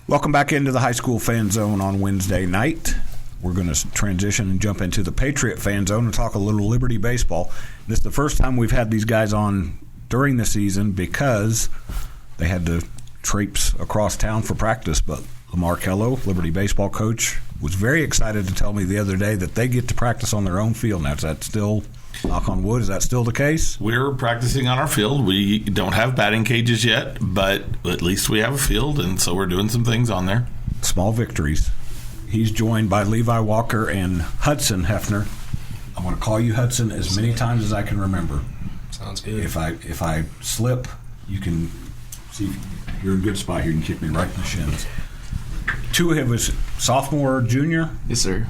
Welcome back into the high school fan zone on Wednesday night. We're going to transition and jump into the Patriot fan zone and talk a little Liberty baseball. This is the first time we've had these guys on during the season because they had to traipse across town for practice. But Lamar Kello, Liberty baseball coach, was very excited to tell me the other day that they get to practice on their own field. Now, is that still, knock on wood, is that still the case? We're practicing on our field. We don't have batting cages yet, but at least we have a field, and so we're doing some things on there. Small victories. He's joined by Levi Walker and Hudson Hefner. I'm going to call you Hudson as many times as I can remember. Sounds good. If I slip, you can see you're in a good spot here. You can kick me right in the shins. Two of his sophomore, junior. Yes, sir.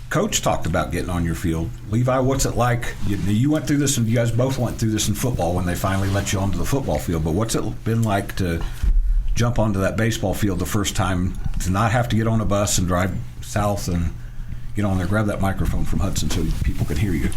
Coach talked about getting on your field. Levi, what's it like? You went through this, and you guys both went through this in football when they finally let you onto the football field. But what's it been like to jump onto that baseball field the first time, to not have to get on a bus and drive south and get on there? Grab that microphone from Hudson so people can hear you.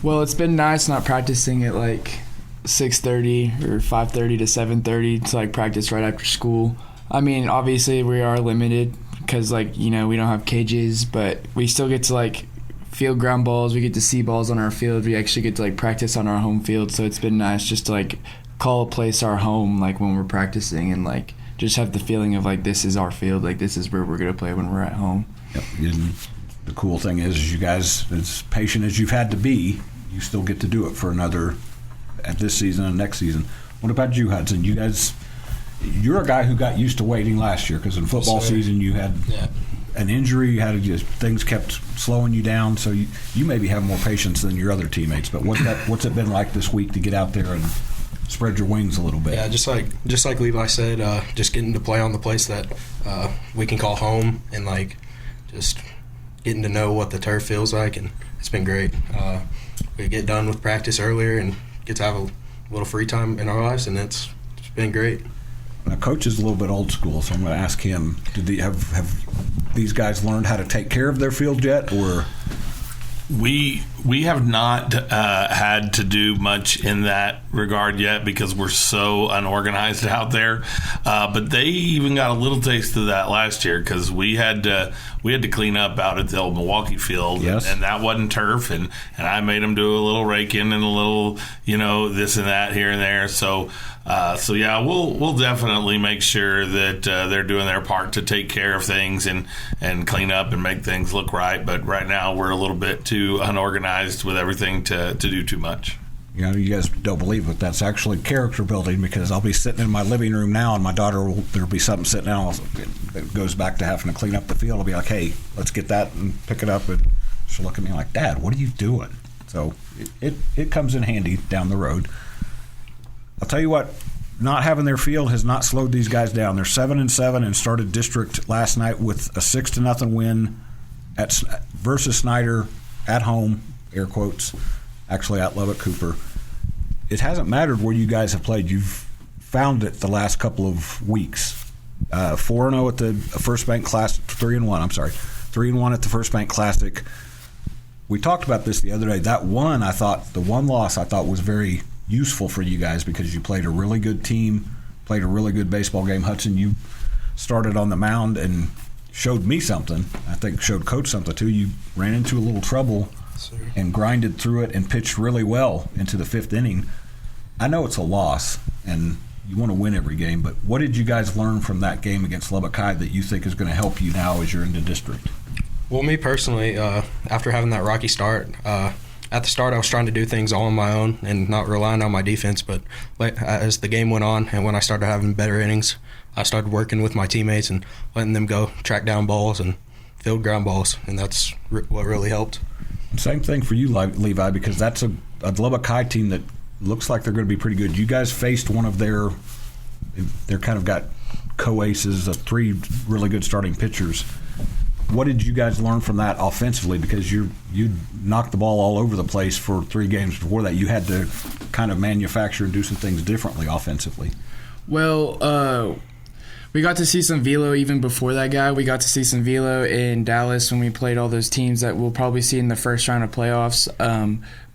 Well, it's been nice not practicing at like 6:30 or 5:30 to 7:30 to like practice right after school. I mean, obviously we are limited because we don't have cages, but we still get to like field ground balls. We get to see balls on our field. We actually get to like practice on our home field. So it's been nice just to like call a place our home, like when we're practicing, and like just have the feeling of like this is our field, like this is where we're going to play when we're at home. Yep. And the cool thing is you guys, as patient as you've had to be, you still get to do it for another, at this season and next season. What about you, Hudson? You guys, you're a guy who got used to waiting last year because in football season you had an injury, you had things kept slowing you down, so you maybe have more patience than your other teammates. But what's it been like this week to get out there and spread your wings a little bit? Yeah, just like Levi said, just getting to play on the place that we can call home, and like just getting to know what the turf feels like, and it's been great. We get done with practice earlier and get to have a little free time in our lives, and it's been great. Now, Coach is a little bit old school, so I'm going to ask him: have these guys learned how to take care of their field yet, or? We have not had to do much in that regard yet because we're so unorganized out there. But they even got a little taste of that last year because we had to clean up out at the old Milwaukee field, yes. And that wasn't turf, and I made them do a little raking and a little this and that here and there. So yeah, we'll definitely make sure that they're doing their part to take care of things and clean up and make things look right. But right now we're a little bit too unorganized with everything to do too much. You guys don't believe it. That's actually character building because I'll be sitting in my living room now and my daughter, there'll be something sitting down that goes back to having to clean up the field. I'll be like, hey, let's get that and pick it up. And she'll look at me like, Dad, what are you doing? So it comes in handy down the road. I'll tell you what, not having their field has not slowed these guys down. They're 7-7 and started district last night with a 6-0 win versus Snyder at home, air quotes, actually at Lubbock Cooper. It hasn't mattered where you guys have played. You've found it the last couple of weeks. 4-0 at the First Bank Classic, 3-1, I'm sorry. 3-1 at the First Bank Classic. We talked about this the other day. The one loss I thought was very useful for you guys because you played a really good team, played a really good baseball game. Hudson, you started on the mound and showed me something. I think showed Coach something too. You ran into a little trouble and grinded through it and pitched really well into the fifth inning. I know it's a loss and you want to win every game, but what did you guys learn from that game against Lubbock High that you think is going to help you now as you're in the district? Well, me personally, after having that rocky start, at the start I was trying to do things all on my own and not relying on my defense, but as the game went on and when I started having better innings, I started working with my teammates and letting them go track down balls and field ground balls, and that's what really helped. Same thing for you, Levi, because that's a Lubbock High team that looks like they're going to be pretty good. You guys faced one of they're kind of got co-aces of three really good starting pitchers. What did you guys learn from that offensively? Because you knocked the ball all over the place for 3 games before that. You had to kind of manufacture and do some things differently offensively. Well, we got to see some velo even before that guy. We got to see some velo in Dallas when we played all those teams that we'll probably see in the first round of playoffs.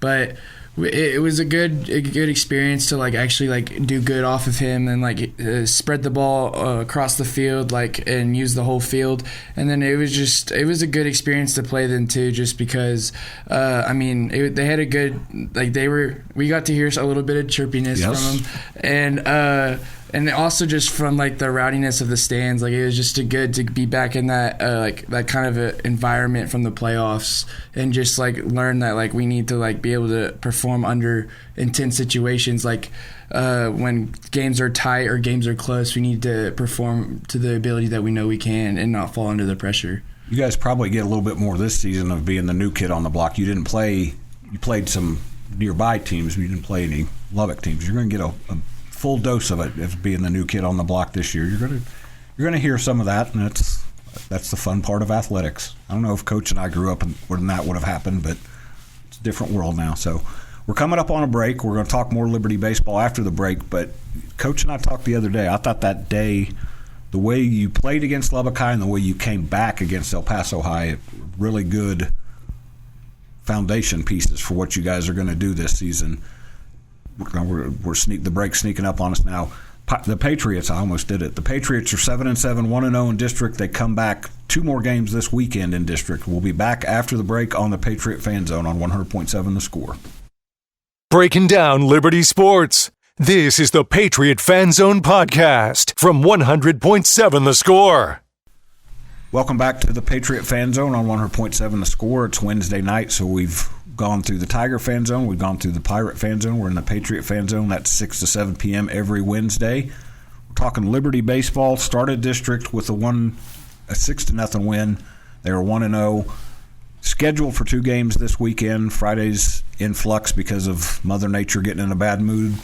But it was a good experience to like actually like do good off of him and like spread the ball across the field like and use the whole field. And then it was a good experience to play them too, just because they had a good we got to hear a little bit of chirpiness from them, and also just from like the rowdiness of the stands. Like it was just good to be back in that that kind of a environment from the playoffs, and just like learn that like we need to like be able to perform under intense situations. Like when games are tight or games are close, we need to perform to the ability that we know we can and not fall under the pressure. You guys probably get a little bit more this season of being the new kid on the block. You played some nearby teams, but you didn't play any Lubbock teams. You're going to get a full dose of it as being the new kid on the block this year. You're going to hear some of that, and that's the fun part of athletics. I don't know if Coach and I grew up when that would have happened, but it's a different world now. So we're coming up on a break. We're going to talk more Liberty baseball after the break, but Coach and I talked the other day. I thought that day, the way you played against Lubbock High and the way you came back against El Paso High, really good foundation pieces for what you guys are going to do this season. We're the break sneaking up on us now. The Patriots, I almost did it. The Patriots are 7-7, 1-0 in district. They come back 2 more games this weekend in district. We'll be back after the break on the Patriot Fan Zone on 100.7 The Score. Breaking down Liberty sports. This is the Patriot Fan Zone podcast from 100.7 The Score. Welcome back to the Patriot Fan Zone on 100.7 The Score. It's Wednesday night, so we've gone through the Tiger Fan Zone. We've gone through the Pirate Fan Zone. We're in the Patriot Fan Zone. That's 6 to 7 p.m. every Wednesday. We're talking Liberty baseball. Started district with a 6-0 win. They were 1-0. Scheduled for 2 games this weekend. Friday's in flux because of Mother Nature getting in a bad mood.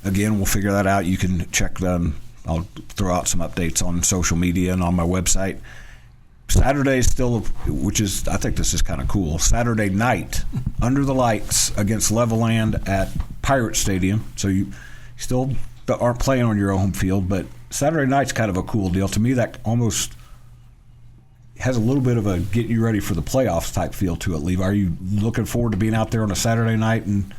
Again, we'll figure that out. You can check them. I'll throw out some updates on social media and on my website. Saturday is still, which is, I think this is kind of cool, Saturday night under the lights against Leveland at Pirate Stadium. So you still aren't playing on your home field, but Saturday night's kind of a cool deal. To me, that almost has a little bit of a get you ready for the playoffs type feel to it, Levi. Are you looking forward to being out there on a Saturday night? And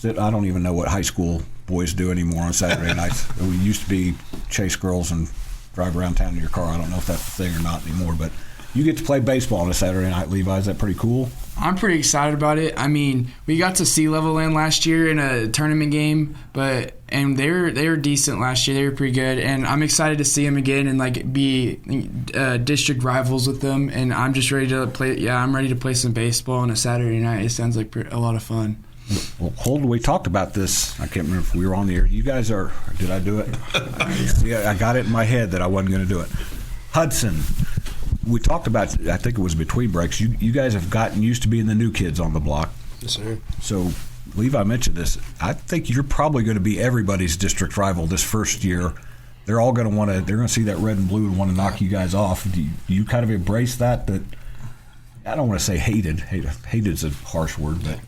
I don't even know what high school boys do anymore on Saturday nights. We used to be chase girls and drive around town in your car. I don't know if that's the thing or not anymore, but you get to play baseball on a Saturday night, Levi. Is that pretty cool? I'm pretty excited about it. I mean, we got to see Leveland last year in a tournament game, and they were decent last year. They were pretty good, and I'm excited to see them again and like be district rivals with them. And I'm just ready to play. Yeah, I'm ready to play some baseball on a Saturday night. It sounds like a lot of fun. Well, we talked about this. I can't remember if we were on the air. You guys are. Did I do it? See, I got it in my head that I wasn't going to do it. Hudson. We talked about, I think it was between breaks, you guys have gotten used to being the new kids on the block. Yes, sir. So, Levi mentioned this. I think you're probably going to be everybody's district rival this first year. They're all going to they're going to see that red and blue and want to knock you guys off. Do you kind of embrace that? I don't want to say hated. Hated is a harsh word, but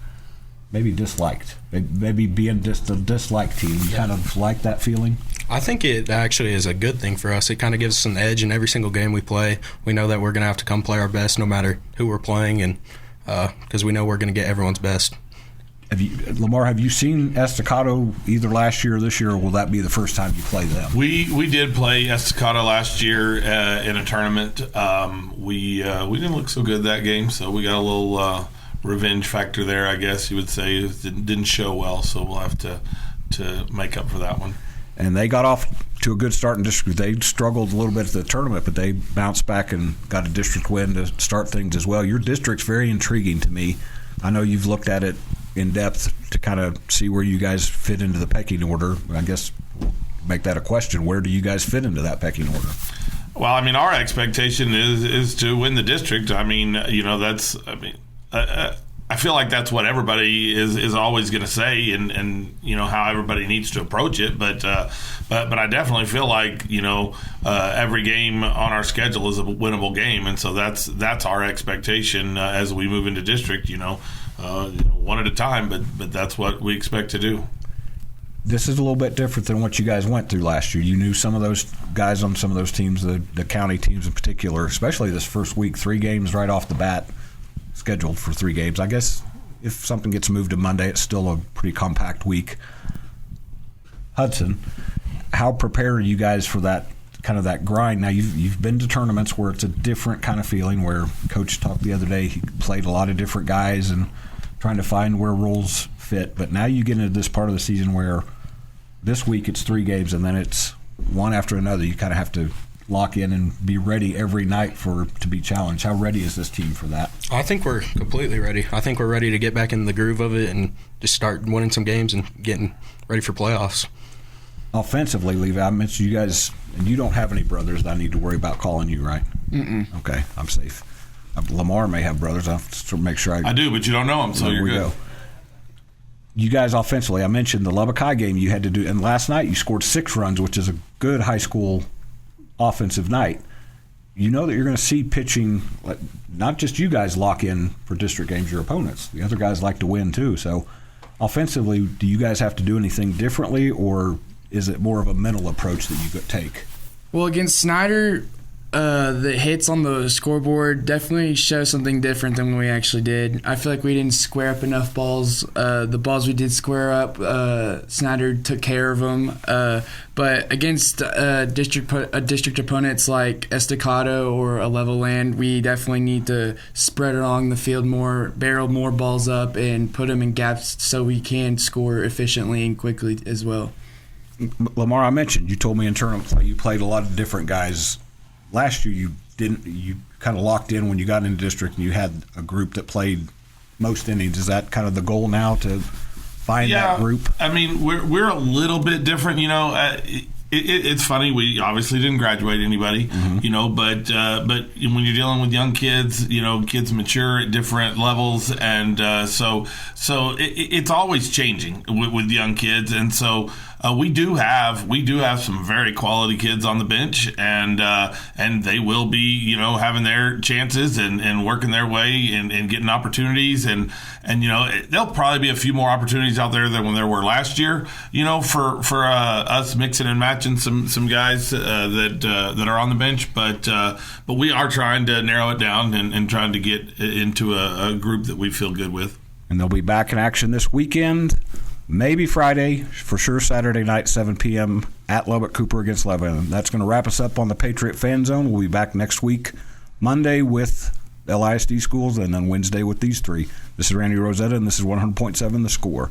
maybe disliked. Maybe being just a disliked team. You kind of like that feeling? I think it actually is a good thing for us. It kind of gives us an edge in every single game we play. We know that we're going to have to come play our best no matter who we're playing, and because we know we're going to get everyone's best. Lamar, have you seen Estacado either last year or this year, or will that be the first time you play them? We did play Estacado last year in a tournament. We didn't look so good that game, so we got a little revenge factor there, I guess you would say. It didn't show well, so we'll have to make up for that one. And they got off to a good start in district. They struggled a little bit at the tournament, but they bounced back and got a district win to start things as well. Your district's very intriguing to me. I know you've looked at it in depth to kind of see where you guys fit into the pecking order. I guess make that a question. Where do you guys fit into that pecking order? Well, I mean, our expectation is to win the district. I mean, I feel like that's what everybody is always going to say, and how everybody needs to approach it. But I definitely feel like every game on our schedule is a winnable game, and so that's our expectation as we move into district. One at a time, but that's what we expect to do. This is a little bit different than what you guys went through last year. You knew some of those guys on some of those teams, the county teams in particular, especially this first week, 3 games right off the bat. Scheduled for 3 games. I guess if something gets moved to Monday, it's still a pretty compact week. Hudson, how prepared are you guys for that kind of that grind? Now, you've been to tournaments where it's a different kind of feeling, where Coach talked the other day, he played a lot of different guys and trying to find where roles fit. But now you get into this part of the season where this week it's 3 games and then it's one after another. You kind of have to lock in and be ready every night to be challenged. How ready is this team for that? I think we're completely ready. I think we're ready to get back in the groove of it and just start winning some games and getting ready for playoffs. Offensively, Levi, I mentioned you guys, and you don't have any brothers that I need to worry about calling you, right? Mm-mm. Okay, I'm safe. Lamar may have brothers. I'll have to make sure I do, but you don't know them, so you're good. Go. You guys offensively, I mentioned the Lubbock High game you had to do, and last night you scored 6 runs, which is a good high school offensive night. You know that you're going to see pitching, not just you guys lock in for district games, your opponents. The other guys like to win too. So offensively, do you guys have to do anything differently, or is it more of a mental approach that you could take? Well, against Snyder, the hits on the scoreboard definitely show something different than what we actually did. I feel like we didn't square up enough balls. The balls we did square up, Snyder took care of them. But against district opponents like Estacado or a level land, we definitely need to spread along the field more, barrel more balls up, and put them in gaps so we can score efficiently and quickly as well. Lamar, I mentioned, you told me in tournaments you played a lot of different guys. Last year you didn't. You kind of locked in when you got into district, and you had a group that played most innings. Is that kind of the goal now, to find that group? I mean, we're a little bit different. It's funny. We obviously didn't graduate anybody, but when you're dealing with young kids, kids mature at different levels, and so it's always changing with young kids, and so. We do have some very quality kids on the bench, and they will be having their chances and working their way and getting opportunities, and there'll probably be a few more opportunities out there than when there were last year. For us mixing and matching some guys that are on the bench, but we are trying to narrow it down and trying to get into a group that we feel good with. And they'll be back in action this weekend. Maybe Friday, for sure Saturday night, 7 p.m. at Lubbock Cooper against Lebanon. That's going to wrap us up on the Patriot Fan Zone. We'll be back next week, Monday with LISD schools, and then Wednesday with these 3. This is Randy Rosetta, and this is 100.7 The Score.